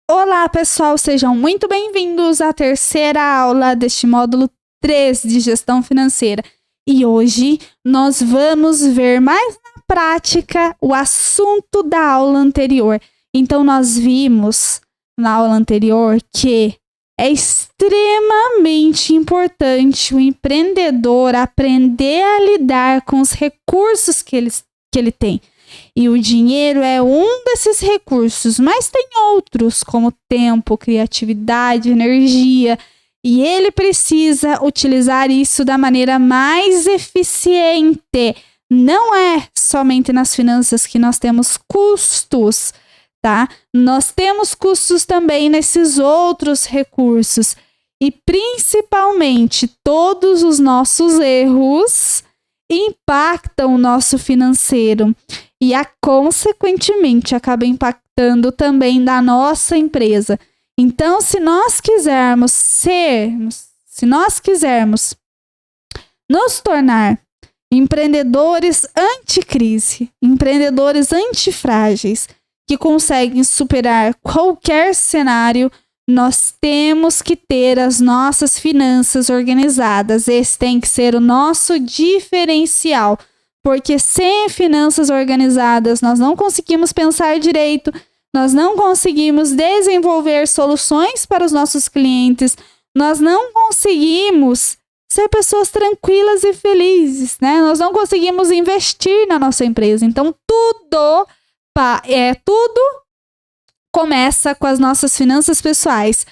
Olá, pessoal, sejam muito bem-vindos à terceira aula deste módulo 3 de gestão financeira. E hoje nós vamos ver mais na prática o assunto da aula anterior. Então, nós vimos na aula anterior que é extremamente importante o empreendedor aprender a lidar com os recursos que ele tem. E o dinheiro é um desses recursos, mas tem outros, como tempo, criatividade, energia. E ele precisa utilizar isso da maneira mais eficiente. Não é somente nas finanças que nós temos custos, tá? Nós temos custos também nesses outros recursos. E principalmente, todos os nossos erros impactam o nosso financeiro. E, consequentemente, acaba impactando também da nossa empresa. Então, se nós quisermos nos tornar empreendedores anti-crise, empreendedores antifrágeis, que conseguem superar qualquer cenário, nós temos que ter as nossas finanças organizadas. Esse tem que ser o nosso diferencial. Porque sem finanças organizadas, nós não conseguimos pensar direito, nós não conseguimos desenvolver soluções para os nossos clientes, nós não conseguimos ser pessoas tranquilas e felizes, né? Nós não conseguimos investir na nossa empresa. Então, tudo começa com as nossas finanças pessoais.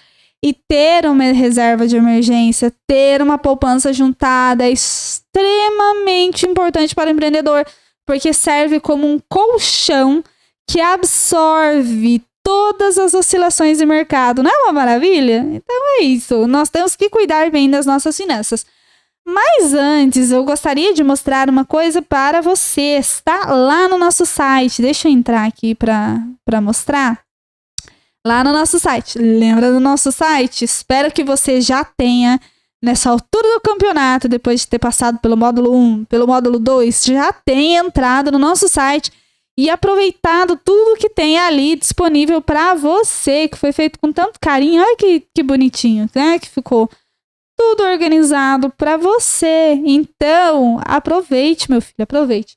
E ter uma reserva de emergência, ter uma poupança juntada é extremamente importante para o empreendedor, porque serve como um colchão que absorve todas as oscilações de mercado. Não é uma maravilha? Então é isso. Nós temos que cuidar bem das nossas finanças. Mas antes, eu gostaria de mostrar uma coisa para vocês, tá? Lá no nosso site. Deixa eu entrar aqui para mostrar. Lá no nosso site. Lembra do nosso site? Espero que você já tenha, nessa altura do campeonato, depois de ter passado pelo módulo 1, pelo módulo 2, já tenha entrado no nosso site e aproveitado tudo que tem ali disponível para você, que foi feito com tanto carinho. Olha que bonitinho, né? Que ficou tudo organizado para você. Então, aproveite, meu filho, aproveite.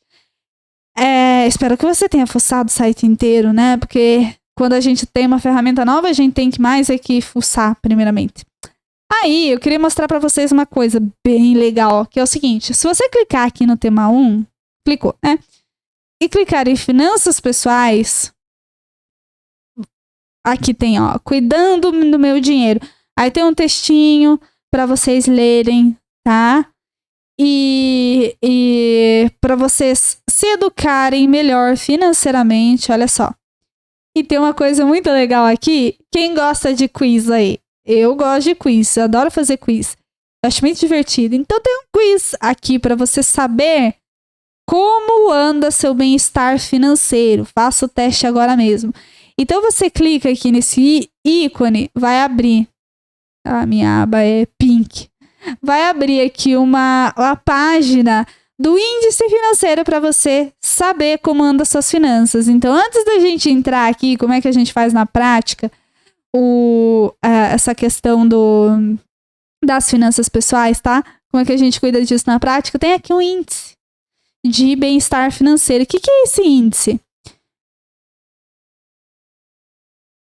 Espero que você tenha fuçado o site inteiro, né? Porque quando a gente tem uma ferramenta nova, a gente tem que mais que fuçar, primeiramente. Aí, eu queria mostrar para vocês uma coisa bem legal, que é o seguinte. Se você clicar aqui no tema 1, clicou, né? E clicar em finanças pessoais, aqui tem, ó, cuidando do meu dinheiro. Aí tem um textinho para vocês lerem, tá? E para vocês se educarem melhor financeiramente, olha só. E tem uma coisa muito legal aqui. Quem gosta de quiz aí? Eu gosto de quiz. Eu adoro fazer quiz. Eu acho muito divertido. Então tem um quiz aqui para você saber como anda seu bem-estar financeiro. Faça o teste agora mesmo. Então você clica aqui nesse ícone. Vai abrir. A minha aba é pink. Vai abrir aqui uma página do índice financeiro para você saber como anda suas finanças. Então, antes da gente entrar aqui, como é que a gente faz na prática essa questão das finanças pessoais, tá? Como é que a gente cuida disso na prática? Tem aqui um índice de bem-estar financeiro. O que é esse índice?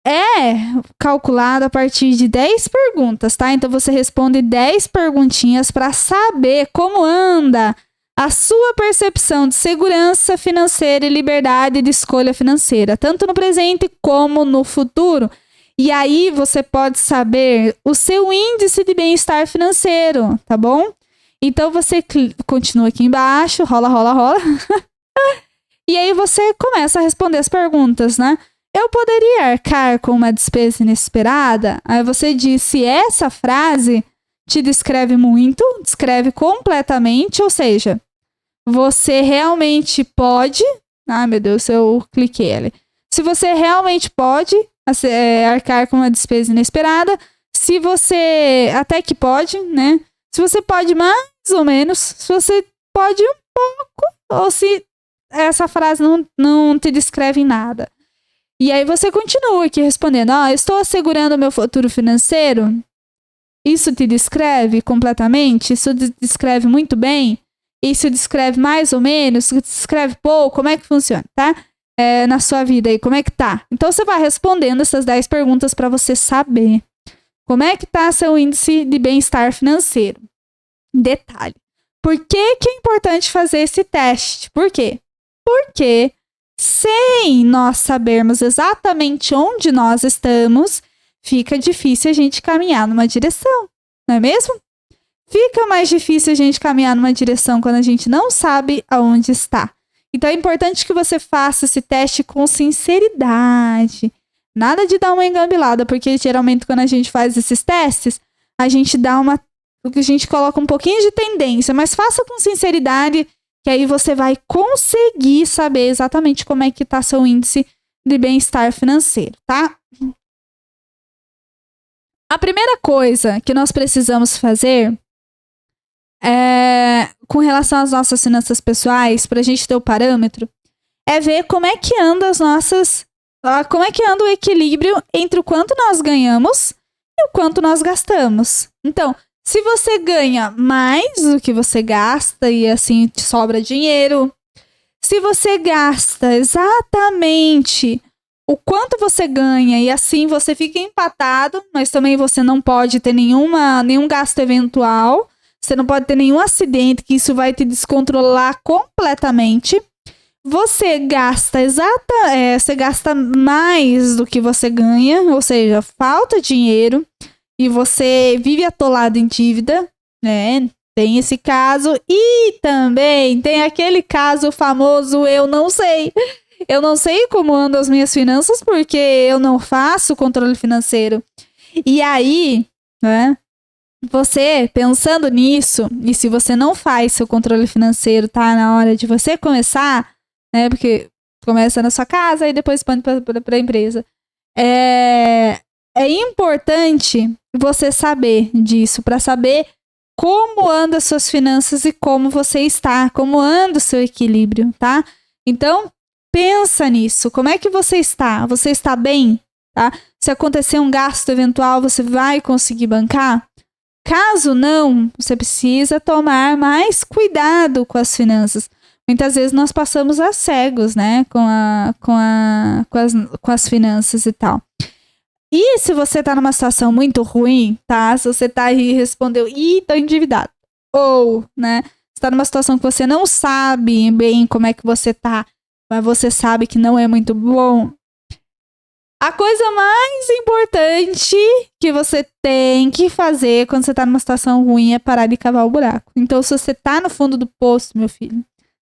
É calculado a partir de 10 perguntas, tá? Então, você responde 10 perguntinhas para saber como anda a sua percepção de segurança financeira e liberdade de escolha financeira, tanto no presente como no futuro. E aí você pode saber o seu índice de bem-estar financeiro, tá bom? Então você continua aqui embaixo, rola. E aí você começa a responder as perguntas, né? Eu poderia arcar com uma despesa inesperada? Aí você diz se essa frase te descreve muito, descreve completamente, ou seja, você realmente pode... Ai, meu Deus, eu cliquei ali. Se você realmente pode arcar com uma despesa inesperada, se você até que pode, né? Se você pode mais ou menos, se você pode um pouco, ou se essa frase não te descreve em nada. E aí você continua aqui respondendo, estou assegurando o meu futuro financeiro? Isso te descreve completamente? Isso te descreve muito bem? Isso descreve mais ou menos? Descreve pouco? Como é que funciona, tá? Na sua vida aí, como é que tá? Então você vai respondendo essas 10 perguntas para você saber como é que tá seu índice de bem-estar financeiro. Detalhe. Por que que é importante fazer esse teste? Por quê? Porque sem nós sabermos exatamente onde nós estamos, fica difícil a gente caminhar numa direção, não é mesmo? Fica mais difícil a gente caminhar numa direção quando a gente não sabe aonde está. Então é importante que você faça esse teste com sinceridade. Nada de dar uma engambilada, porque geralmente quando a gente faz esses testes, a gente coloca um pouquinho de tendência, mas faça com sinceridade, que aí você vai conseguir saber exatamente como é que está seu índice de bem-estar financeiro, tá? A primeira coisa que nós precisamos fazer com relação às nossas finanças pessoais, para a gente ter o parâmetro, é ver como é que anda como é que anda o equilíbrio entre o quanto nós ganhamos e o quanto nós gastamos. Então, se você ganha mais do que você gasta e assim te sobra dinheiro, se você gasta exatamente o quanto você ganha e assim você fica empatado, mas também você não pode ter nenhum gasto eventual, você não pode ter nenhum acidente, que isso vai te descontrolar completamente. Você gasta você gasta mais do que você ganha, ou seja, falta dinheiro e você vive atolado em dívida, né? Tem esse caso e também tem aquele caso famoso, eu não sei. Eu não sei como andam as minhas finanças porque eu não faço controle financeiro. E aí, né? Você, pensando nisso, e se você não faz seu controle financeiro, tá na hora de você começar, né? Porque começa na sua casa e depois expande para a empresa. É importante você saber disso, para saber como andam as suas finanças e como você está, como anda o seu equilíbrio, tá? Então, pensa nisso. Como é que você está? Você está bem? Tá? Se acontecer um gasto eventual, você vai conseguir bancar? Caso não, você precisa tomar mais cuidado com as finanças. Muitas vezes nós passamos a cegos, né, com as finanças e tal. E se você tá numa situação muito ruim, tá? Se você tá aí e respondeu, tô endividado. Ou, né, você tá numa situação que você não sabe bem como é que você tá, mas você sabe que não é muito bom. A coisa mais importante que você tem que fazer quando você tá numa situação ruim é parar de cavar o buraco. Então, se você tá no fundo do poço, meu filho,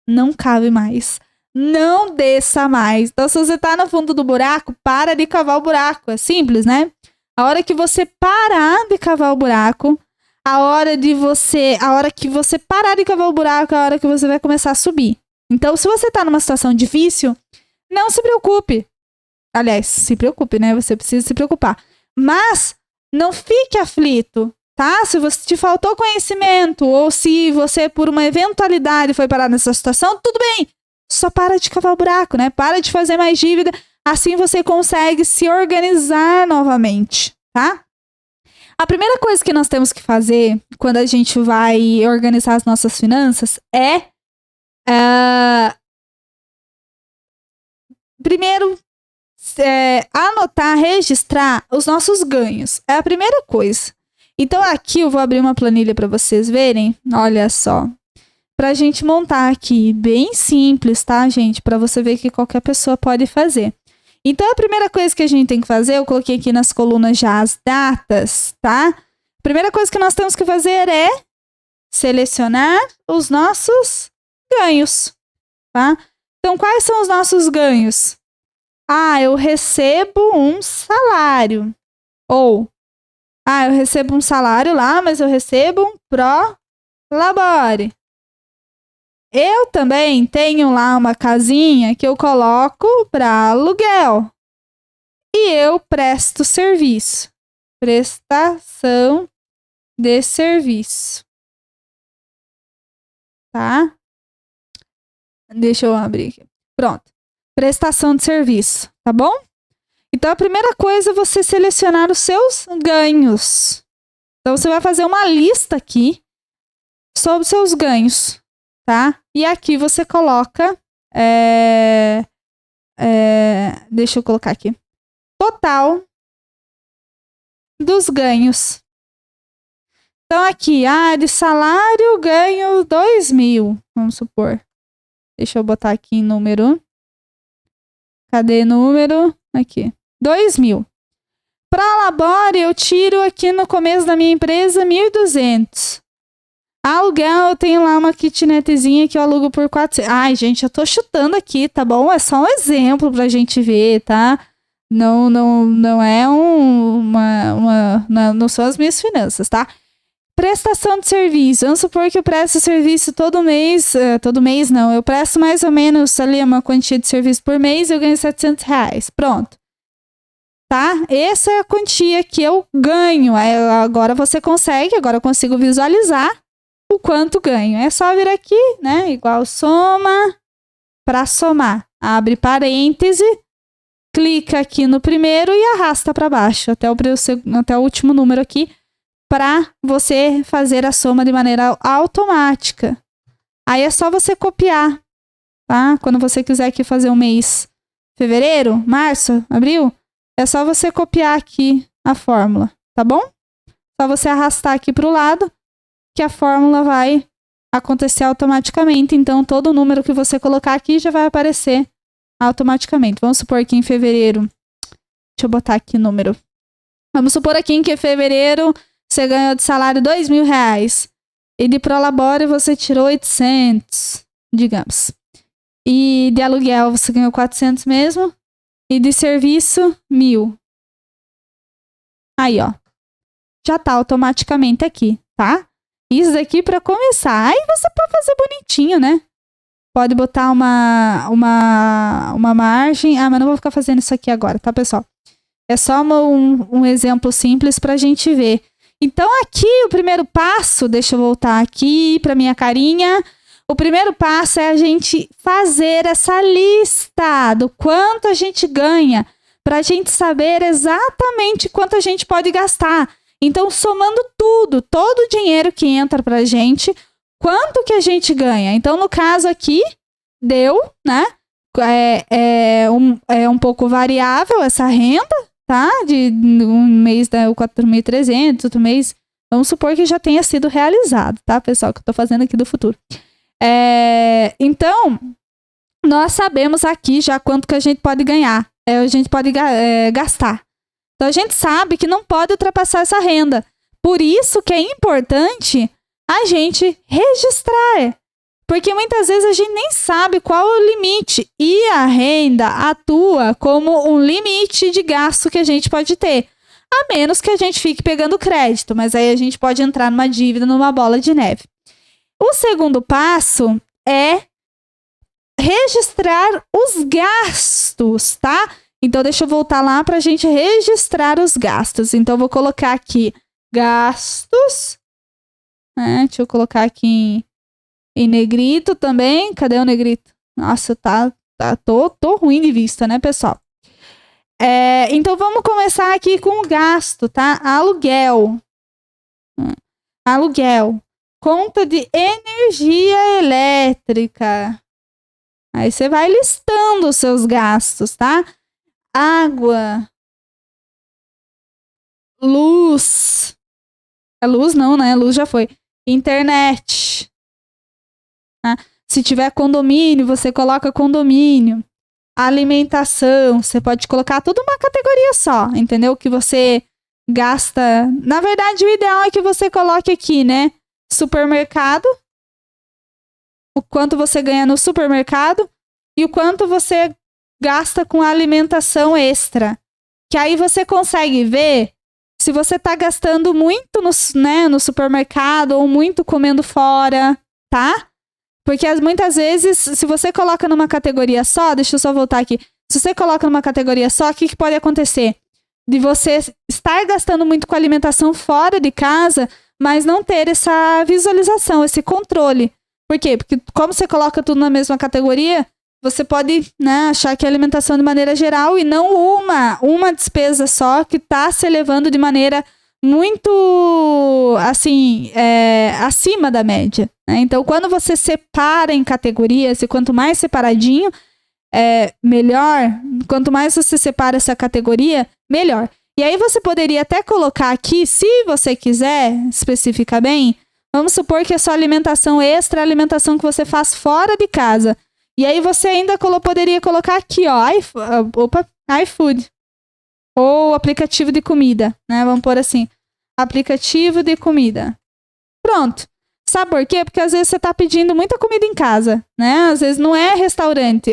não cave mais. Não desça mais. Então, se você tá no fundo do buraco, para de cavar o buraco. É simples, né? A hora que você parar de cavar o buraco, a hora que você parar de cavar o buraco, é a hora que você vai começar a subir. Então, se você tá numa situação difícil, não se preocupe. Aliás, se preocupe, né? Você precisa se preocupar. Mas não fique aflito, tá? Se te faltou conhecimento ou se você, por uma eventualidade, foi parar nessa situação, tudo bem. Só para de cavar o buraco, né? Para de fazer mais dívida. Assim você consegue se organizar novamente, tá? A primeira coisa que nós temos que fazer quando a gente vai organizar as nossas finanças é... primeiro... anotar, registrar os nossos ganhos. É a primeira coisa. Então aqui eu vou abrir uma planilha para vocês verem. Olha só. Pra gente montar aqui. Bem simples, tá, gente? Para você ver que qualquer pessoa pode fazer. Então a primeira coisa que a gente tem que fazer, eu coloquei aqui nas colunas já as datas, tá? A primeira coisa que nós temos que fazer é selecionar os nossos ganhos, tá? Então quais são os nossos ganhos? Eu recebo um salário. Ou, eu recebo um salário lá, mas eu recebo um pro labore. Eu também tenho lá uma casinha que eu coloco para aluguel. E eu presto serviço. Prestação de serviço. Tá? Deixa eu abrir aqui. Pronto. Prestação de serviço, tá bom? Então, a primeira coisa é você selecionar os seus ganhos. Então, você vai fazer uma lista aqui sobre os seus ganhos, tá? E aqui você coloca... deixa eu colocar aqui. Total dos ganhos. Então, aqui, de salário ganho 2.000, vamos supor. Deixa eu botar aqui em número. Cadê número? Aqui. 2.000. Para labore, eu tiro aqui no começo da minha empresa 1.200. Aluguel, eu tenho lá uma kitnetzinha que eu alugo por 400. Ai, gente, eu tô chutando aqui, tá bom? É só um exemplo pra gente ver, tá? Não é não são as minhas finanças, tá? Prestação de serviço. Vamos supor que eu presto serviço todo mês. Todo mês não, eu presto mais ou menos ali uma quantia de serviço por mês e eu ganho R$700. Pronto. Tá? Essa é a quantia que eu ganho. Agora eu consigo visualizar o quanto ganho. É só vir aqui, né? Igual soma. Para somar, abre parêntese, clica aqui no primeiro e arrasta para baixo até o último número aqui, para você fazer a soma de maneira automática. Aí é só você copiar, tá? Quando você quiser aqui fazer um mês, fevereiro, março, abril, é só você copiar aqui a fórmula, tá bom? Só você arrastar aqui para o lado, que a fórmula vai acontecer automaticamente. Então, todo número que você colocar aqui já vai aparecer automaticamente. Vamos supor que em fevereiro... Deixa eu botar aqui o número. Vamos supor aqui que em fevereiro você ganhou de salário R$2.000. E de prolabore você tirou 800, digamos. E de aluguel você ganhou 400 mesmo. E de serviço, 1.000. Aí, ó. Já tá automaticamente aqui, tá? Isso daqui para começar. Aí você pode fazer bonitinho, né? Pode botar uma margem. Mas não vou ficar fazendo isso aqui agora, tá, pessoal? É só um exemplo simples pra gente ver. Então, aqui, o primeiro passo... Deixa eu voltar aqui pra minha carinha. O primeiro passo é a gente fazer essa lista do quanto a gente ganha, pra gente saber exatamente quanto a gente pode gastar. Então, somando tudo, todo o dinheiro que entra pra gente, quanto que a gente ganha? Então, no caso aqui, deu, né? É um pouco variável essa renda, tá? De um mês dá 4.300, outro mês, vamos supor que já tenha sido realizado, tá, pessoal? Que eu tô fazendo aqui do futuro. Então, nós sabemos aqui já quanto que a gente pode ganhar, a gente pode gastar. Então, a gente sabe que não pode ultrapassar essa renda. Por isso que é importante a gente registrar. Porque muitas vezes a gente nem sabe qual é o limite. E a renda atua como um limite de gasto que a gente pode ter. A menos que a gente fique pegando crédito. Mas aí a gente pode entrar numa dívida, numa bola de neve. O segundo passo é registrar os gastos, tá? Então, deixa eu voltar lá para a gente registrar os gastos. Então, eu vou colocar aqui gastos. Deixa eu colocar aqui em negrito também. Cadê o negrito? Nossa, tô ruim de vista, né, pessoal? Então, vamos começar aqui com o gasto, tá? Aluguel. Aluguel. Conta de energia elétrica. Aí, você vai listando os seus gastos, tá? Água, luz, luz não, né? Luz já foi. Internet. Né? Se tiver condomínio, você coloca condomínio. Alimentação, você pode colocar tudo uma categoria só, entendeu? Que você gasta. Na verdade, o ideal é que você coloque aqui, né? Supermercado. O quanto você ganha no supermercado e o quanto você gasta com alimentação extra. Que aí você consegue ver se você tá gastando muito no supermercado ou muito comendo fora, tá? Porque muitas vezes, se você coloca numa categoria só, deixa eu só voltar aqui. Se você coloca numa categoria só, o que pode acontecer? De você estar gastando muito com alimentação fora de casa, mas não ter essa visualização, esse controle. Por quê? Porque como você coloca tudo na mesma categoria, você pode, né, achar que é alimentação de maneira geral e não uma despesa só que está se elevando de maneira muito, assim, acima da média. Né? Então, quando você separa em categorias, e quanto mais separadinho, melhor. Quanto mais você separa essa categoria, melhor. E aí você poderia até colocar aqui, se você quiser especificar bem, vamos supor que a sua alimentação extra é a alimentação que você faz fora de casa. E aí você ainda poderia colocar aqui, ó, iFood. Ou aplicativo de comida, né? Vamos pôr assim, aplicativo de comida. Pronto. Sabe por quê? Porque às vezes você tá pedindo muita comida em casa, né? Às vezes não é restaurante.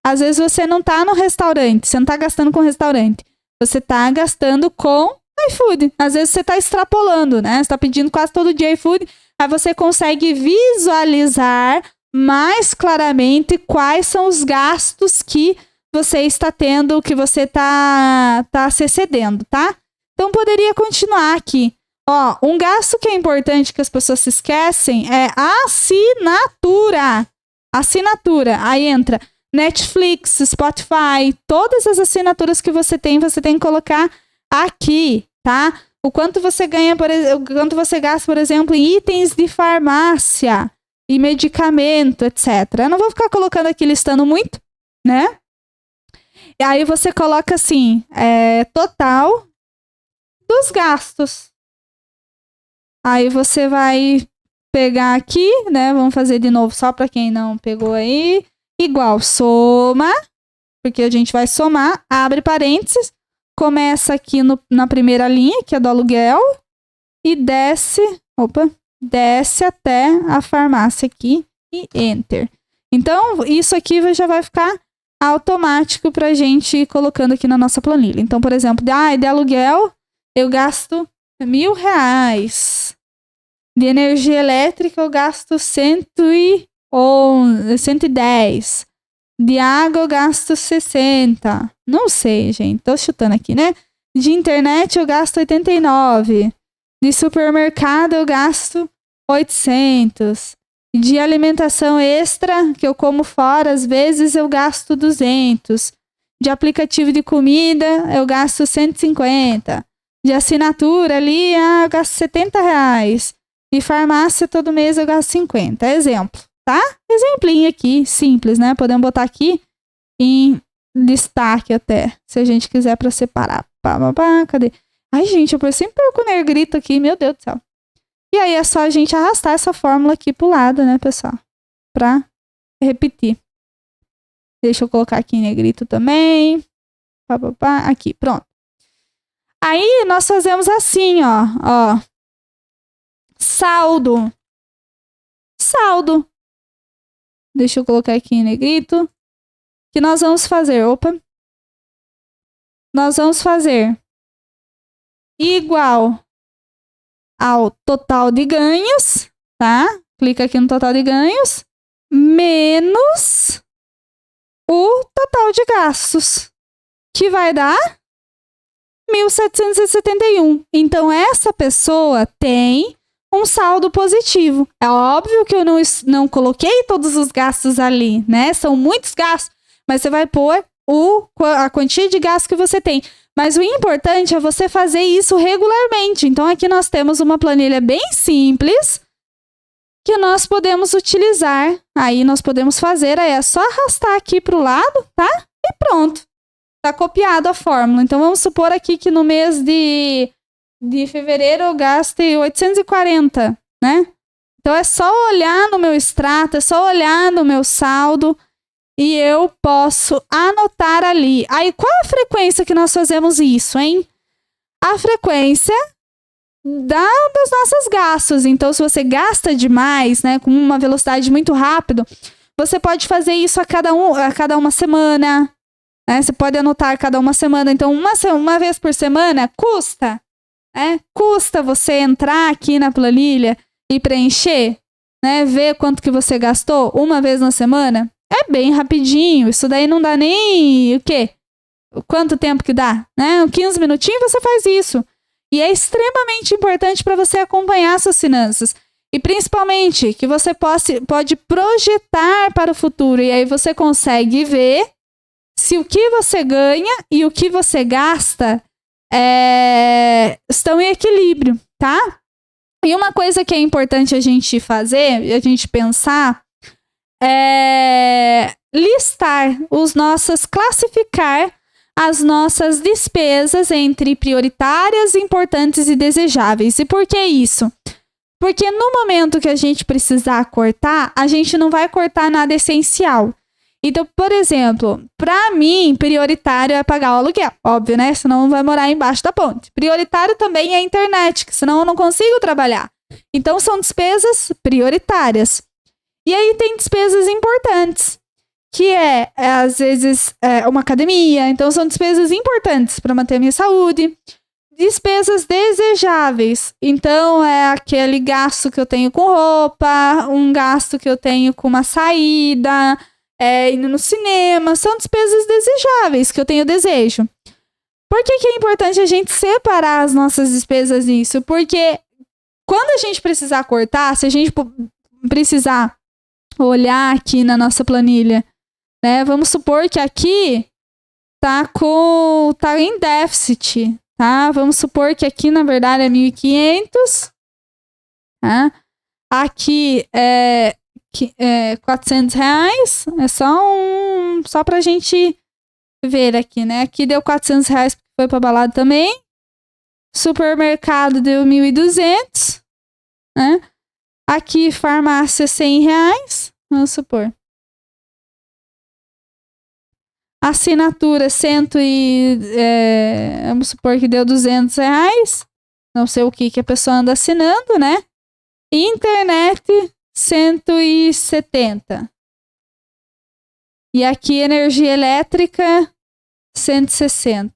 Às vezes você não tá no restaurante, você não tá gastando com restaurante. Você tá gastando com iFood. Às vezes você tá extrapolando, né? Você tá pedindo quase todo dia iFood. Aí você consegue visualizar mais claramente quais são os gastos que você está tendo, que você tá se excedendo, tá? Então, poderia continuar aqui. Ó, um gasto que é importante que as pessoas se esquecem é assinatura. Assinatura. Aí entra Netflix, Spotify, todas as assinaturas que você tem que colocar aqui, tá? O quanto você ganha, o quanto você gasta, por exemplo, em itens de farmácia e medicamento, etc. Eu não vou ficar colocando aqui listando muito, né? E aí você coloca assim, total dos gastos. Aí você vai pegar aqui, né? Vamos fazer de novo só para quem não pegou aí. Igual, soma, porque a gente vai somar, abre parênteses, começa aqui na primeira linha, que é do aluguel, e desce até a farmácia aqui e enter. Então, isso aqui já vai ficar automático pra gente ir colocando aqui na nossa planilha. Então, por exemplo, de aluguel, eu gasto R$1.000. De energia elétrica, eu gasto 110. De água, eu gasto 60. Não sei, gente. Tô chutando aqui, né? De internet, eu gasto 89. De supermercado, eu gasto 800. De alimentação extra, que eu como fora, às vezes eu gasto 200. De aplicativo de comida, eu gasto 150. De assinatura ali, eu gasto R$70. De farmácia, todo mês eu gasto 50. Exemplo, tá? Exemplinho aqui, simples, né? Podemos botar aqui em destaque até, se a gente quiser para separar. Cadê? Ai, gente, eu sempre perco o negrito aqui, meu Deus do céu. E aí é só a gente arrastar essa fórmula aqui pro lado, né, pessoal? Pra repetir. Deixa eu colocar aqui em negrito também. Aqui, pronto. Aí nós fazemos assim, ó. Saldo. Deixa eu colocar aqui em negrito. Que nós vamos fazer. Nós vamos fazer igual ao total de ganhos, tá? Clica aqui no total de ganhos, menos o total de gastos, que vai dar 1.771. Então, essa pessoa tem um saldo positivo. É óbvio que eu não coloquei todos os gastos ali, né? São muitos gastos, mas você vai pôr a quantia de gasto que você tem. Mas o importante é você fazer isso regularmente. Então, aqui nós temos uma planilha bem simples que nós podemos utilizar. Aí, nós podemos fazer, é só arrastar aqui para o lado, tá? E pronto. Tá copiado a fórmula. Então, vamos supor aqui que no mês de fevereiro eu gastei 840, né? Então, é só olhar no meu extrato, é só olhar no meu saldo e eu posso anotar ali. Aí, qual a frequência que nós fazemos isso, hein? A frequência dos nossos gastos. Então, se você gasta demais, né, com uma velocidade muito rápida, você pode fazer isso a cada uma semana, né? Você pode anotar a cada uma semana. Então, uma vez por semana custa, né? Custa você entrar aqui na planilha e preencher, né? Ver quanto que você gastou uma vez na semana. É bem rapidinho. Isso daí não dá nem o quê? Quanto tempo que dá, né? 15 minutinhos você faz isso. E é extremamente importante para você acompanhar suas finanças. E principalmente que você pode projetar para o futuro. E aí você consegue ver se o que você ganha e o que você gasta estão em equilíbrio, tá? E uma coisa que é importante a gente fazer, a gente pensar, é listar classificar as nossas despesas entre prioritárias, importantes e desejáveis. E por que isso? Porque no momento que a gente precisar cortar, a gente não vai cortar nada essencial. Então, por exemplo, para mim, prioritário é pagar o aluguel. Óbvio, né? Senão vai morar embaixo da ponte. Prioritário também é a internet, que senão eu não consigo trabalhar. Então, são despesas prioritárias. E aí tem despesas importantes, que às vezes, uma academia. Então, são despesas importantes para manter a minha saúde. Despesas desejáveis. Então, é aquele gasto que eu tenho com roupa, um gasto que eu tenho com uma saída, indo no cinema. São despesas desejáveis, que eu tenho desejo. Por que é importante a gente separar as nossas despesas nisso? Porque quando a gente precisar cortar, se a gente precisar olhar aqui na nossa planilha, né? Vamos supor que aqui tá em déficit, tá? Vamos supor que aqui, na verdade, é 1.500, tá? Aqui é R$400, é só pra gente ver aqui, né? Aqui deu R$400, porque foi pra balada também. Supermercado deu 1.200, né? Aqui, farmácia, R$100, vamos supor. Assinatura, vamos supor que deu R$200. Não sei o que a pessoa anda assinando, né? Internet, 170. E aqui, energia elétrica, 160.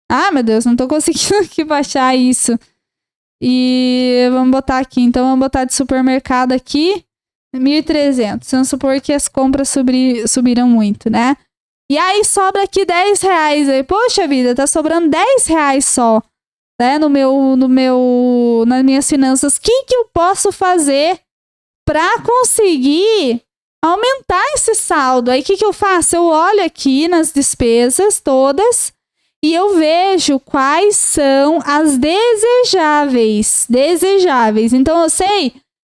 Ah, meu Deus, não tô conseguindo aqui baixar isso. E vamos botar aqui. Então, vamos botar de supermercado aqui, 1.300. Vamos supor que as compras subiram muito, né? E aí sobra aqui R$10. Aí, poxa vida, tá sobrando R$10 só, né? Nas minhas finanças. O que eu posso fazer para conseguir aumentar esse saldo? Aí o que eu faço? Eu olho aqui nas despesas todas e eu vejo quais são as desejáveis. Então eu sei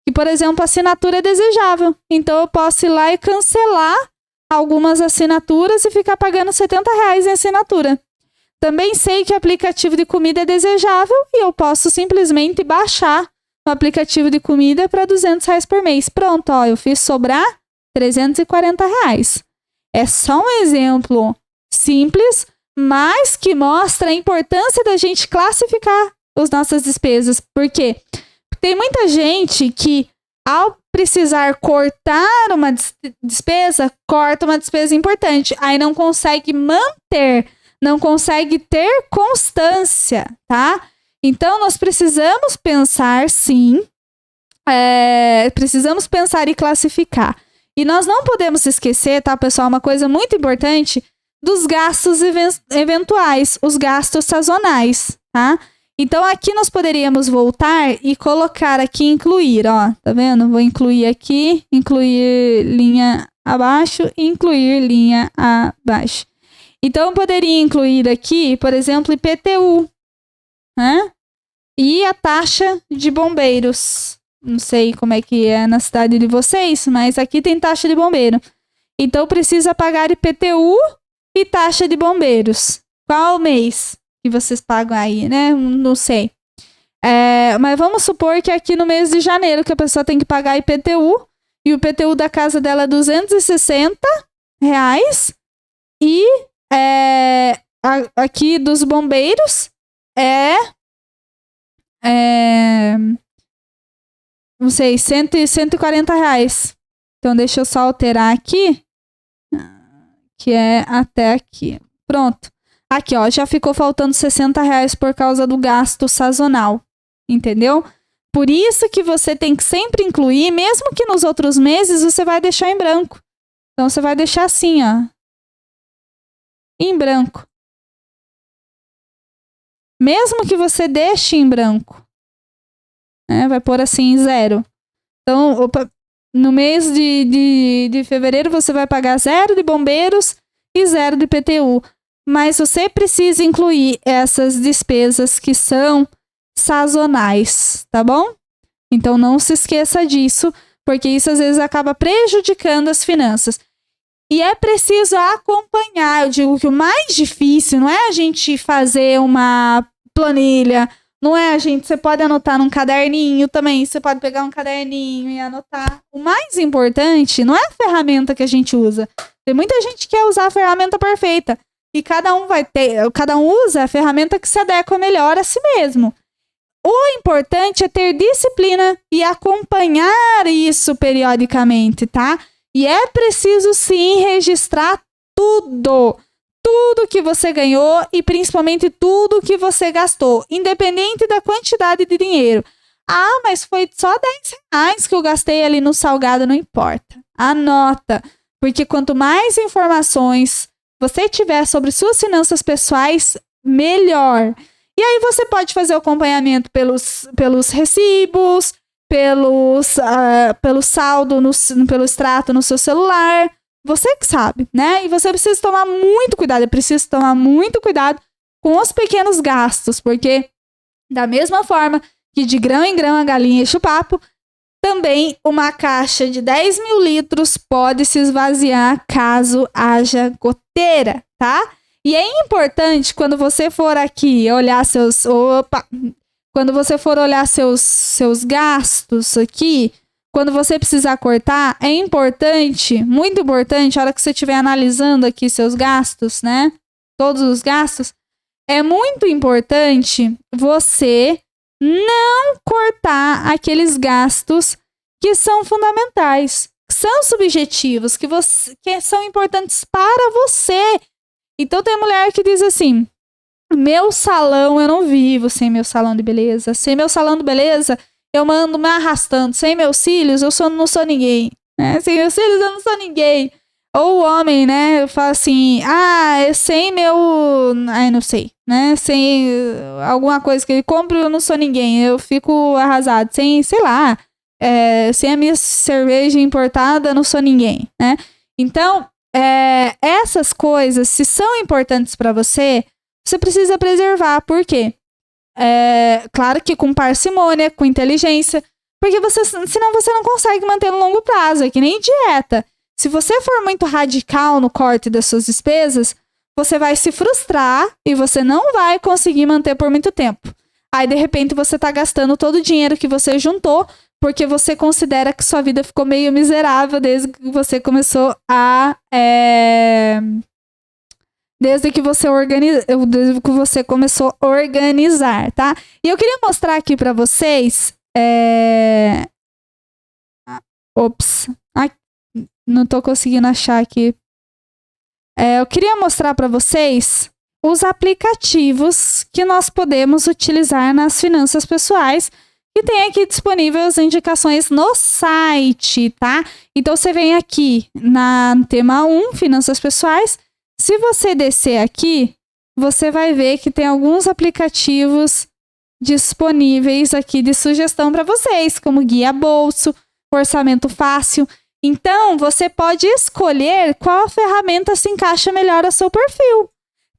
que, por exemplo, a assinatura é desejável. Então eu posso ir lá e cancelar algumas assinaturas e ficar pagando R$70 em assinatura. Também sei que o aplicativo de comida é desejável e eu posso simplesmente baixar o aplicativo de comida para R$200 por mês. Pronto, ó, eu fiz sobrar R$340. É só um exemplo simples, mas que mostra a importância da gente classificar as nossas despesas. Por quê? Porque tem muita gente que, ao precisar cortar uma despesa, corta uma despesa importante. Aí não consegue manter, não consegue ter constância, tá? Então, nós precisamos pensar, sim, precisamos pensar e classificar. E nós não podemos esquecer, tá, pessoal, uma coisa muito importante, dos gastos eventuais, os gastos sazonais, tá? Então, aqui nós poderíamos voltar e colocar aqui, incluir, ó, tá vendo? Vou incluir aqui, incluir linha abaixo e incluir linha abaixo. Então, eu poderia incluir aqui, por exemplo, IPTU, né? E a taxa de bombeiros. Não sei como é que é na cidade de vocês, mas aqui tem taxa de bombeiro. Então, precisa pagar IPTU e taxa de bombeiros. Qual mês que vocês pagam aí, né? Não sei. Mas vamos supor que aqui no mês de janeiro que a pessoa tem que pagar IPTU e o IPTU da casa dela é R$260 e aqui dos bombeiros não sei, R$140. Então deixa eu só alterar aqui, que é até aqui. Pronto. Aqui, ó, já ficou faltando R$60 por causa do gasto sazonal, entendeu? Por isso que você tem que sempre incluir, mesmo que nos outros meses você vai deixar em branco. Então, você vai deixar assim, ó, em branco. Mesmo que você deixe em branco, né, vai pôr assim em 0. Então, no mês de fevereiro, você vai pagar 0 de bombeiros e 0 de IPTU. Mas você precisa incluir essas despesas que são sazonais, tá bom? Então, não se esqueça disso, porque isso às vezes acaba prejudicando as finanças. E é preciso acompanhar. Eu digo que o mais difícil não é a gente fazer uma planilha, não é você pode anotar num caderninho também, você pode pegar um caderninho e anotar. O mais importante não é a ferramenta que a gente usa. Tem muita gente que quer usar a ferramenta perfeita. E cada um usa a ferramenta que se adequa melhor a si mesmo. O importante é ter disciplina e acompanhar isso periodicamente, tá? E é preciso sim registrar tudo que você ganhou e principalmente tudo que você gastou, independente da quantidade de dinheiro. Ah, mas foi só R$10 que eu gastei ali no salgado, não importa. Anota, porque quanto mais informações você tiver sobre suas finanças pessoais, melhor. E aí você pode fazer o acompanhamento pelos recibos, pelo saldo, pelo extrato no seu celular. Você que sabe, né? E você precisa tomar muito cuidado. Eu preciso tomar muito cuidado com os pequenos gastos, porque da mesma forma que de grão em grão a galinha enche o papo, também uma caixa de 10 mil litros pode se esvaziar caso haja goteira, tá? E é importante quando você for aqui olhar quando você for olhar seus gastos aqui, quando você precisar cortar, é importante, muito importante, a hora que você estiver analisando aqui seus gastos, né? Todos os gastos, é muito importante você não cortar aqueles gastos que são fundamentais, que são subjetivos, que são importantes para você. Então tem mulher que diz assim, meu salão eu não vivo sem meu salão de beleza. Sem meu salão de beleza, eu mando me arrastando. Sem meus cílios, eu não sou ninguém. Né? Sem meus cílios, eu não sou ninguém. Ou o homem, né, fala assim, sem meu... não sei, né, sem alguma coisa que ele compra, eu não sou ninguém. Eu fico arrasado. Sem, sei lá, sem a minha cerveja importada, eu não sou ninguém, né. Então, essas coisas, se são importantes para você, você precisa preservar. Por quê? Claro que com parcimônia, com inteligência, porque senão você não consegue manter no longo prazo, é que nem dieta. Se você for muito radical no corte das suas despesas, você vai se frustrar e você não vai conseguir manter por muito tempo. Aí, de repente, você tá gastando todo o dinheiro que você juntou porque você considera que sua vida ficou meio miserável desde que você começou desde que você começou a organizar, tá? E eu queria mostrar aqui pra vocês... não tô conseguindo achar aqui. Eu queria mostrar pra vocês os aplicativos que nós podemos utilizar nas finanças pessoais, que tem aqui disponível as indicações no site, tá? Então, você vem aqui no tema 1, finanças pessoais. Se você descer aqui, você vai ver que tem alguns aplicativos disponíveis aqui de sugestão para vocês, como Guia Bolso, Orçamento Fácil. Então, você pode escolher qual ferramenta se encaixa melhor ao seu perfil.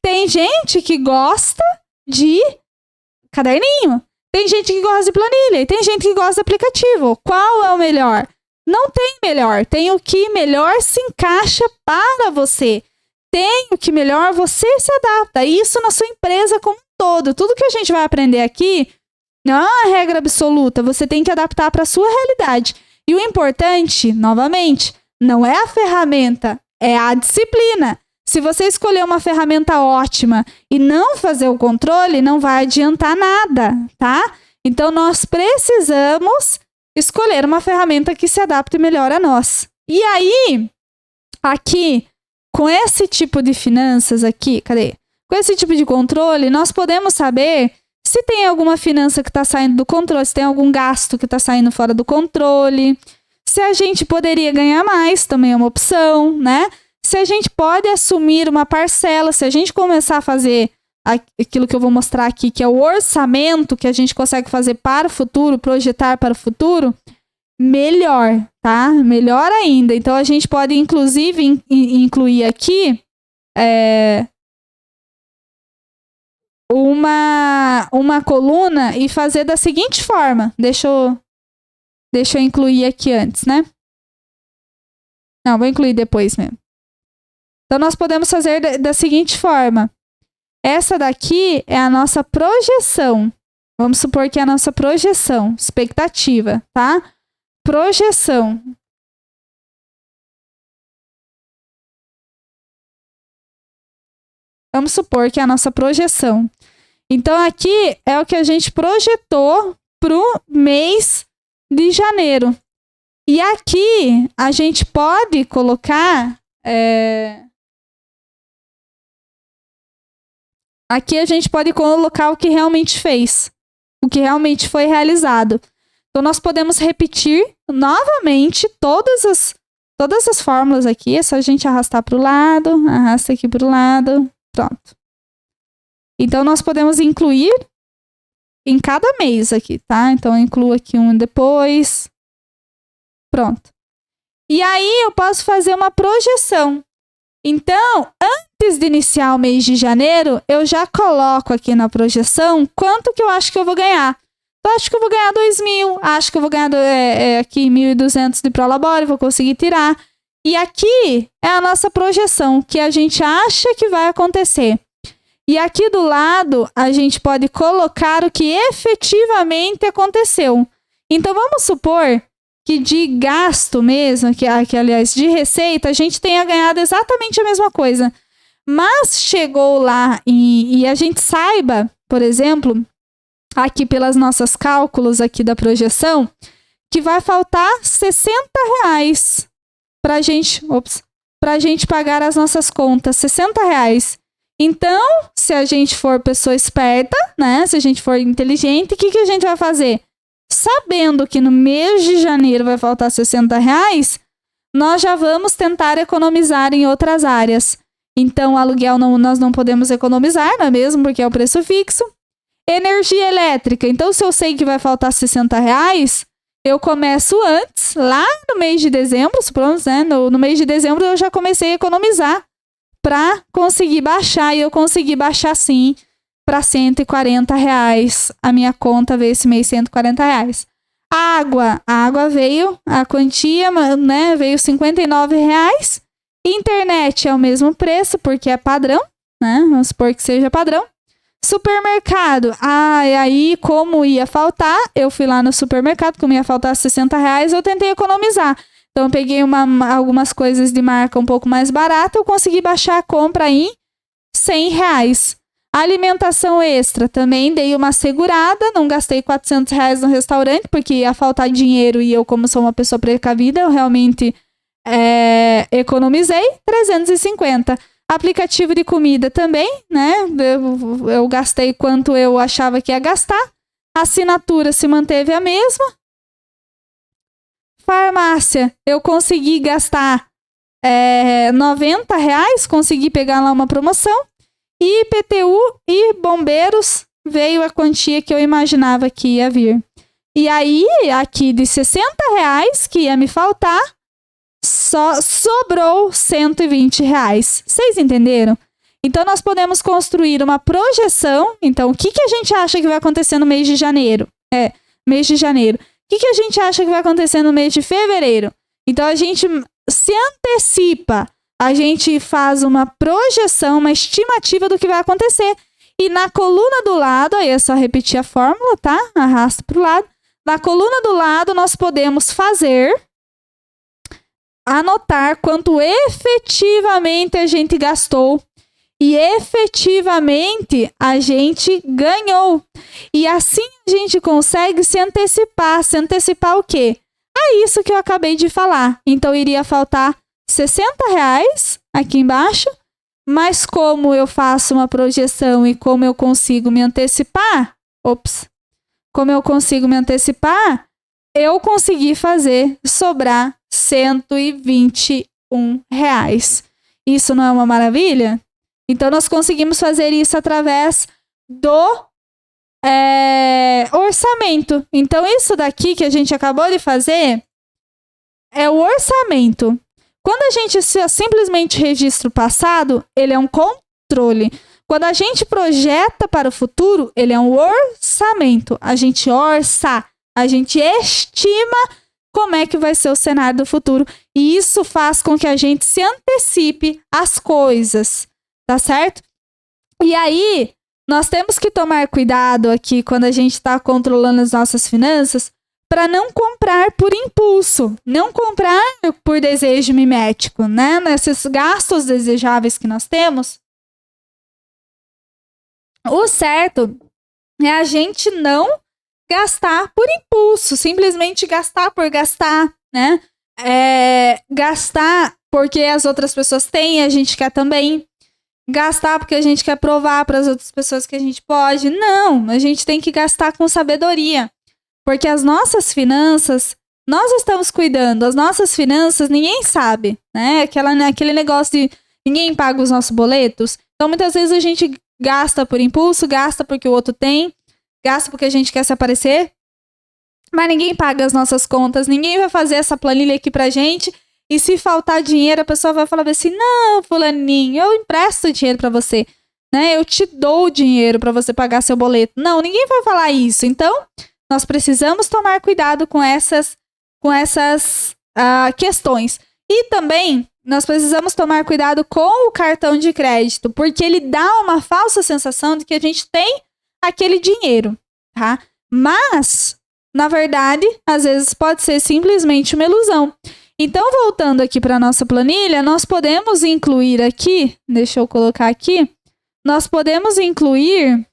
Tem gente que gosta de caderninho, tem gente que gosta de planilha e tem gente que gosta de aplicativo. Qual é o melhor? Não tem melhor. Tem o que melhor se encaixa para você. Tem o que melhor você se adapta. Isso na sua empresa como um todo. Tudo que a gente vai aprender aqui não é uma regra absoluta. Você tem que adaptar para a sua realidade. E o importante, novamente, não é a ferramenta, é a disciplina. Se você escolher uma ferramenta ótima e não fazer o controle, não vai adiantar nada, tá? Então, nós precisamos escolher uma ferramenta que se adapte melhor a nós. E aí, aqui, com esse tipo de finanças aqui, com esse tipo de controle, nós podemos saber se tem alguma finança que está saindo do controle, se tem algum gasto que está saindo fora do controle, se a gente poderia ganhar mais, também é uma opção, né? Se a gente pode assumir uma parcela, se a gente começar a fazer aquilo que eu vou mostrar aqui, que é o orçamento que a gente consegue fazer para o futuro, projetar para o futuro, melhor, tá? Melhor ainda. Então, a gente pode, inclusive, incluir aqui uma coluna e fazer da seguinte forma. Deixa eu incluir aqui antes, né? Não, vou incluir depois mesmo. Então, nós podemos fazer da seguinte forma. Essa daqui é a nossa projeção. Vamos supor que é a nossa projeção, expectativa, tá? Projeção. Vamos supor que é a nossa projeção. Então, aqui é o que a gente projetou para o mês de janeiro. E aqui a gente pode colocar... Aqui a gente pode colocar o que realmente fez. O que realmente foi realizado. Então, nós podemos repetir novamente todas as fórmulas aqui. É só a gente arrastar para o lado, arrasta aqui para o lado. Pronto. Então, nós podemos incluir em cada mês aqui, tá? Então, eu incluo aqui um depois. Pronto. E aí, eu posso fazer uma projeção. Então, antes de iniciar o mês de janeiro, eu já coloco aqui na projeção quanto que eu acho que eu vou ganhar. Então, acho que eu vou ganhar 2.000, acho que eu vou ganhar aqui 1.200 de Prolabore, vou conseguir tirar. E aqui é a nossa projeção, que a gente acha que vai acontecer. E aqui do lado, a gente pode colocar o que efetivamente aconteceu. Então, vamos supor que de gasto mesmo, que aliás, de receita, a gente tenha ganhado exatamente a mesma coisa. Mas chegou lá e a gente saiba, por exemplo, aqui pelas nossas cálculos aqui da projeção, que vai faltar R$60 pra gente pagar as nossas contas, R$60. Então, se a gente for pessoa esperta, né, se a gente for inteligente, o que a gente vai fazer? Sabendo que no mês de janeiro vai faltar R$60, nós já vamos tentar economizar em outras áreas. Então, aluguel nós não podemos economizar, não é mesmo? Porque é o preço fixo. Energia elétrica. Então, se eu sei que vai faltar R$60, eu começo antes, lá no mês de dezembro, suponhamos, né? No mês de dezembro eu já comecei a economizar para conseguir baixar. E eu consegui baixar, sim, para R$140. A minha conta veio esse mês R$140. A água veio, a quantia, né, veio R$59. Internet é o mesmo preço, porque é padrão, né? Vamos supor que seja padrão. Supermercado. E aí, como ia faltar, eu fui lá no supermercado, como ia faltar R$60, eu tentei economizar. Então, eu peguei algumas coisas de marca um pouco mais barata, eu consegui baixar a compra em R$100. Alimentação extra, também dei uma segurada, não gastei R$400 no restaurante, porque ia faltar dinheiro e eu, como sou uma pessoa precavida, eu realmente economizei R$350. Aplicativo de comida também, né? Eu gastei quanto eu achava que ia gastar. Assinatura se manteve a mesma. Farmácia, eu consegui gastar R$90, consegui pegar lá uma promoção. E IPTU e bombeiros veio a quantia que eu imaginava que ia vir. E aí, aqui de R$60 que ia me faltar, só sobrou R$120. Vocês entenderam? Então, nós podemos construir uma projeção. Então, o que a gente acha que vai acontecer no mês de janeiro? Mês de janeiro. O que a gente acha que vai acontecer no mês de fevereiro? Então, a gente se antecipa. A gente faz uma projeção, uma estimativa do que vai acontecer. E na coluna do lado, aí é só repetir a fórmula, tá? Arrasta para o lado. Na coluna do lado, nós podemos anotar quanto efetivamente a gente gastou e efetivamente a gente ganhou. E assim a gente consegue se antecipar. Se antecipar o quê? Isso que eu acabei de falar. Então, iria faltar R$60 aqui embaixo, mas como eu faço uma projeção e como eu consigo me antecipar, eu consegui fazer sobrar R$121. Isso não é uma maravilha? Então, nós conseguimos fazer isso através do orçamento. Então, isso daqui que a gente acabou de fazer é o orçamento. Quando a gente simplesmente registra o passado, ele é um controle. Quando a gente projeta para o futuro, ele é um orçamento. A gente orça, a gente estima como é que vai ser o cenário do futuro. E isso faz com que a gente se antecipe às coisas, tá certo? E aí, nós temos que tomar cuidado aqui quando a gente está controlando as nossas finanças para não comprar por impulso, não comprar por desejo mimético, né? Nesses gastos desejáveis que nós temos, o certo é a gente não gastar por impulso, simplesmente gastar por gastar, né? Gastar porque as outras pessoas têm, a gente quer também. Gastar porque a gente quer provar para as outras pessoas que a gente pode. Não, a gente tem que gastar com sabedoria. Porque as nossas finanças, nós estamos cuidando. As nossas finanças, ninguém sabe, né? Aquele negócio de ninguém paga os nossos boletos. Então, muitas vezes a gente gasta por impulso, gasta porque o outro tem, gasta porque a gente quer se aparecer. Mas ninguém paga as nossas contas, ninguém vai fazer essa planilha aqui pra gente. E se faltar dinheiro, a pessoa vai falar assim, não, fulaninho, eu empresto dinheiro pra você, né? Eu te dou o dinheiro pra você pagar seu boleto. Não, ninguém vai falar isso. Então, nós precisamos tomar cuidado com essas questões. E também, nós precisamos tomar cuidado com o cartão de crédito, porque ele dá uma falsa sensação de que a gente tem aquele dinheiro, tá? Mas, na verdade, às vezes pode ser simplesmente uma ilusão. Então, voltando aqui para a nossa planilha, nós podemos incluir aqui, deixa eu colocar aqui, nós podemos incluir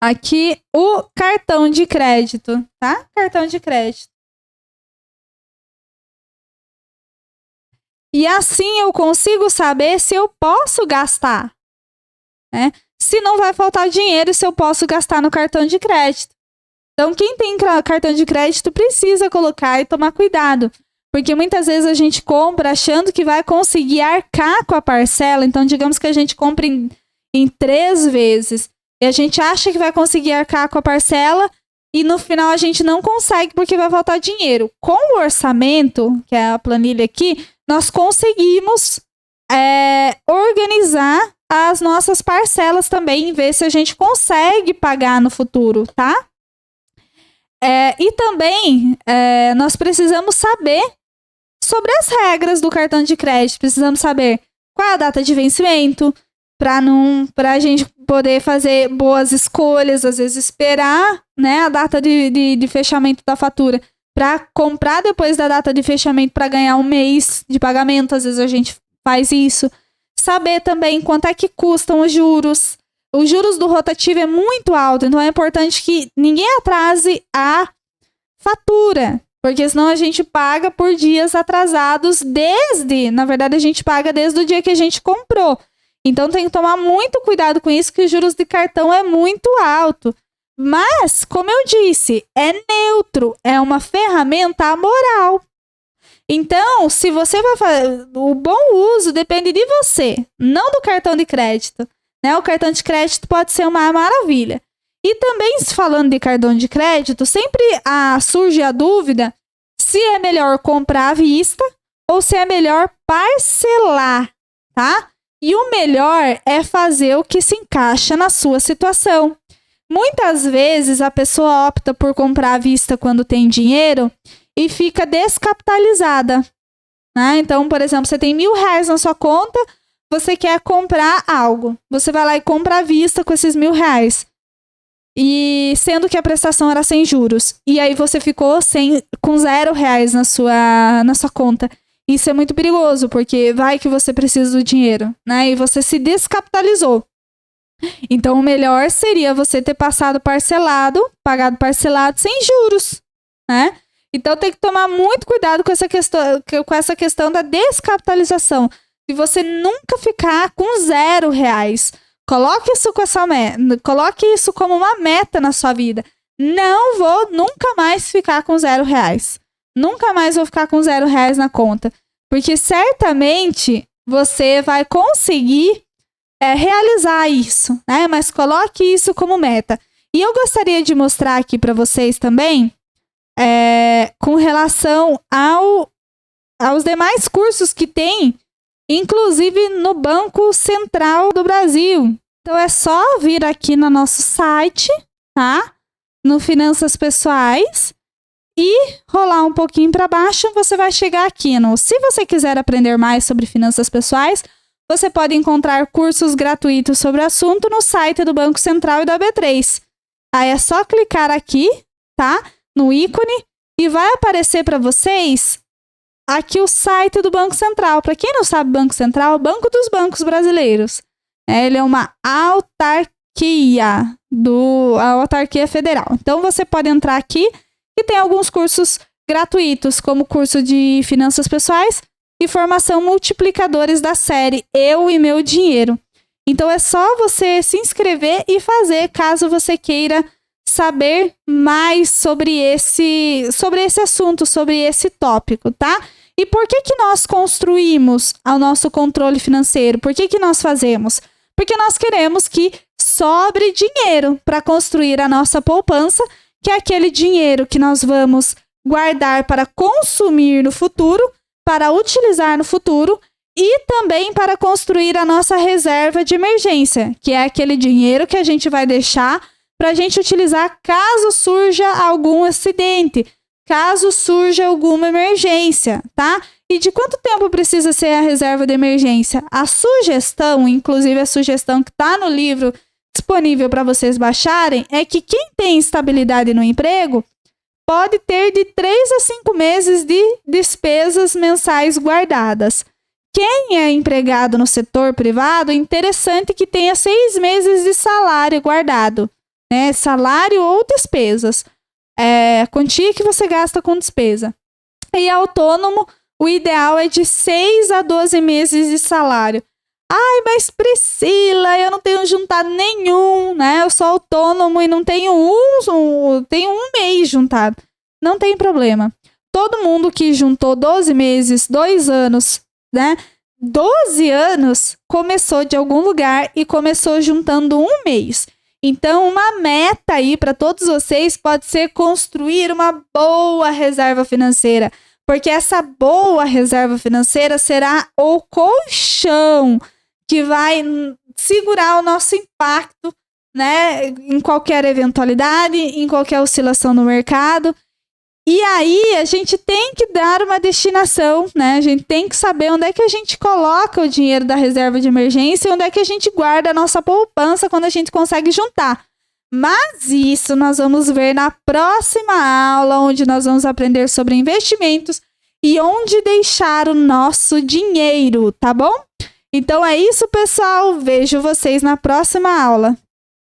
aqui o cartão de crédito, tá? Cartão de crédito. E assim eu consigo saber se eu posso gastar, né? Se não vai faltar dinheiro, se eu posso gastar no cartão de crédito. Então, quem tem cartão de crédito precisa colocar e tomar cuidado. Porque muitas vezes a gente compra achando que vai conseguir arcar com a parcela. Então, digamos que a gente compra em 3 vezes. E a gente acha que vai conseguir arcar com a parcela. E no final a gente não consegue porque vai faltar dinheiro. Com o orçamento, que é a planilha aqui, nós conseguimos organizar as nossas parcelas também. E ver se a gente consegue pagar no futuro, tá? E também nós precisamos saber sobre as regras do cartão de crédito. Precisamos saber qual é a data de vencimento, para a gente poder fazer boas escolhas, às vezes esperar, né, a data de fechamento da fatura para comprar depois da data de fechamento para ganhar um mês de pagamento. Às vezes a gente faz isso. Saber também quanto é que custam os juros. Os juros do rotativo é muito alto, então é importante que ninguém atrase a fatura, porque senão a gente paga por dias atrasados na verdade a gente paga desde o dia que a gente comprou. Então tem que tomar muito cuidado com isso, que os juros de cartão é muito alto. Mas, como eu disse, é neutro, é uma ferramenta moral. Então, se você vai fazer, o bom uso depende de você, não do cartão de crédito. Né? O cartão de crédito pode ser uma maravilha. E também, falando de cartão de crédito, sempre surge a dúvida se é melhor comprar à vista ou se é melhor parcelar, tá? E o melhor é fazer o que se encaixa na sua situação. Muitas vezes a pessoa opta por comprar à vista quando tem dinheiro e fica descapitalizada. Né? Então, por exemplo, você tem R$1.000 na sua conta, você quer comprar algo. Você vai lá e compra à vista com esses R$1.000. E sendo que a prestação era sem juros. E aí você ficou com R$0 na sua conta. Isso é muito perigoso, porque vai que você precisa do dinheiro, né? E você se descapitalizou. Então, o melhor seria você ter pagado parcelado sem juros, né? Então, tem que tomar muito cuidado com essa questão da descapitalização. De você nunca ficar com R$0. Coloque isso como uma meta na sua vida. Não vou nunca mais ficar com R$0. Nunca mais vou ficar com R$0 na conta. Porque certamente você vai conseguir realizar isso, né? Mas coloque isso como meta. E eu gostaria de mostrar aqui para vocês também, com relação aos demais cursos que tem, inclusive no Banco Central do Brasil. Então é só vir aqui no nosso site, tá? No Finanças Pessoais e rolar um pouquinho para baixo, você vai chegar aqui no... Se você quiser aprender mais sobre finanças pessoais, você pode encontrar cursos gratuitos sobre o assunto no site do Banco Central e da B3. Aí é só clicar aqui, tá? No ícone e vai aparecer para vocês aqui o site do Banco Central. Para quem não sabe, Banco Central é o Banco dos Bancos Brasileiros. Ele é uma autarquia, a autarquia federal. Então você pode entrar aqui e tem alguns cursos gratuitos, como o curso de finanças pessoais e formação multiplicadores da série Eu e Meu Dinheiro. Então é só você se inscrever e fazer, caso você queira saber mais sobre esse assunto, sobre esse tópico, tá? E por que nós construímos o nosso controle financeiro? Por que nós fazemos? Porque nós queremos que sobre dinheiro para construir a nossa poupança, que é aquele dinheiro que nós vamos guardar para consumir no futuro, para utilizar no futuro e também para construir a nossa reserva de emergência, que é aquele dinheiro que a gente vai deixar para a gente utilizar caso surja algum acidente, caso surja alguma emergência, tá? E de quanto tempo precisa ser a reserva de emergência? A sugestão, inclusive a sugestão que está no livro disponível para vocês baixarem, é que quem tem estabilidade no emprego pode ter de 3 a 5 meses de despesas mensais guardadas. Quem é empregado no setor privado, é interessante que tenha 6 meses de salário guardado, né? Salário ou despesas. A quantia que você gasta com despesa. E autônomo, o ideal é de 6 a 12 meses de salário. Ai, mas Priscila, eu não tenho juntado nenhum, né? Eu sou autônomo e não tenho tenho um mês juntado. Não tem problema. Todo mundo que juntou 12 meses, 2 anos, né? 12 anos, começou de algum lugar e começou juntando um mês. Então, uma meta aí para todos vocês pode ser construir uma boa reserva financeira. Porque essa boa reserva financeira será o colchão que vai segurar o nosso impacto, né, em qualquer eventualidade, em qualquer oscilação no mercado. E aí a gente tem que dar uma destinação, né? A gente tem que saber onde é que a gente coloca o dinheiro da reserva de emergência e onde é que a gente guarda a nossa poupança quando a gente consegue juntar. Mas isso nós vamos ver na próxima aula, onde nós vamos aprender sobre investimentos e onde deixar o nosso dinheiro, tá bom? Então é isso, pessoal. Vejo vocês na próxima aula.